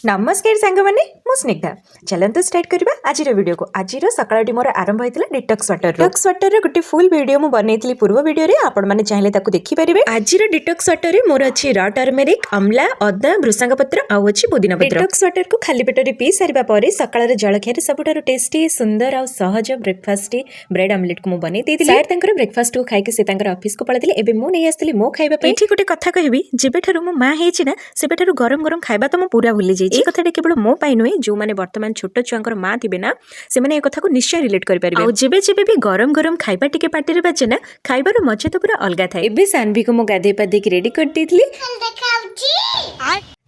नमस्कार सांग मैंने स्निग्धा चलते स्टार्ट करवा आज वीडियो को आज सकाळटी मोर आरंभ होता डिटॉक्स वाटर गोटे फुल वीडियो मुझे बनई पूर्व वीडियो आपने चाहिए देखिपारे। आज डिटॉक्स वाटर मोर अच्छी र टर्मेरिक अमला अदा भृषंग पत्र आउ अच्छी पुदीना पत्र। डिटॉक्स वाटर को खाली पेट पी सारा पर सकाळ जलखिया सबुठ टेस्टी सुंदर आ सहज ब्रेकफास्ट ब्रेड ऑमलेट को मुझे बनई ब्रेकफास्ट को खाई ऑफिस को पलैली एवं मुझे आसती मो खाइबा ये गोटे कथा कहबी जेबेठारु मो माँ है सेबेठारु गरम गरम खाइबा तो मो पूरा भूली जाइए। कथा केवल मो पाई नुहे जो मैंने वर्तमान छोट छुआ माँ थे ना से मैंने कथा को निश्चय रिलेट करेंगे। जेबे जेबे भी गरम गरम खाइबा टिके पार्टी बाजे ना खाइबार मजा तो पूरा अलग था। एबे सानवी को मो गाधे पाधे रेडी कर देथली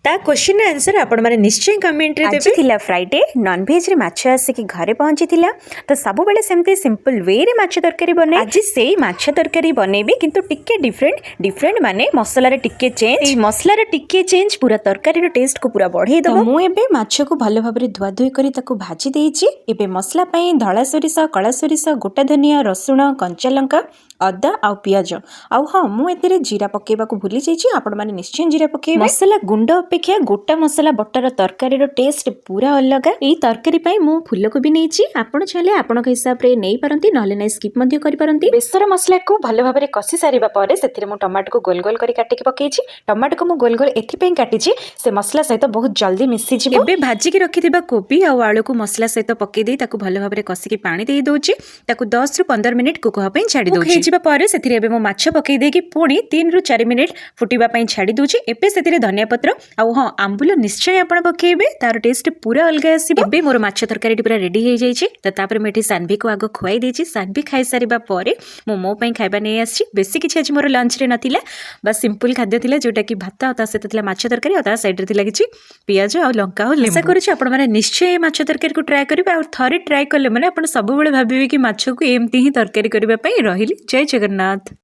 ता क्वेश्चन आंसर आपण माने निश्चय कमेंट रे देबे। थिला फ्राइडे नॉन वेज रे माछ आसी कि घरे पहुंची थिला तो सब बेले सेमती सिंपल वे रे माछ तरकारी बने। आज सेही माछ तरकारी बनेबी किंतु टिके डिफरेंट माने मसला रे टिके चेंज मसला रे टिके चेंज पूरा तरकारी रे टेस्ट को पूरा बढ़ाई दबो। मु एबे माछ को भलो भाबरे धुआ धुई करी ताको भाजी देइची। एबे मसला पई धळा सोरिस कळा सोरिस गोटा धनिया रसुण कंचा लंका अदा आ पियाज आउ हाँ मुझे जीरा पकेबा को भूली जाइए। आपण माने निश्चय जीरा पकेबे। मसला गुंड अपेक्षा गोटा मसला बटर तरकारी टेस्ट पूरा अलग। यही तरकारी पाई मु फूलकोबी नहीं आपण चाहिए आपण हिसाब रे नहीं पारंती नहले नहीं स्किप मध्य करि पारंती। बेसर मसला को भलो भाबरे कसी सारिबा परे सेथिरे मु टमाटो को गोल गोल करी काटी के पकेइछि। टमाटो को मु गोल गोल एथि पई काटिछि से मसला सहित बहुत जल्दी मिसी जिवो। एबे भाजी के रखिथिबा कोबी आ आलू को मसला सहित पकेइ देई ताको भलो भाबरे कसी के पानी देई दोछि। ताको 10 रु 15 मिनिट कुक होआ पई छाडी दोछि। पर से मो माछ पकई देकी पुणी 3 रु 4 मिनिट फुटिबा पई छाडी दूची। एबे से धनिया पत्र आउ हाँ आंबुल निश्चय आपण पकेबे तार टेस्ट पूरा अलग आसीबो। एबे मोर माछ तरकारी पूरा रेडी हो जाइए तो तापर मेठी सानवी को आगो खुआई देछि। सानवी खाई सारिबा परे मो पई खाइबा नै आछि। बेसी किछि आज मोर लंच रे नथिला बस सिंपल खाद्य थिला जोटा कि भात आ ता सहित थिला माछ तरकारी आ ता साइड रे थिला किछि पियाज आ लंका आ लेमन। आशा करूछि आपण माने निश्चय माछ तरकारी को ट्राई करिबे और थरे ट्राई करले माने आपण सब बेले भाबिबे कि माछ को एमती ही तरकारी करिबा पई रहिली। जय जगन्नाथ।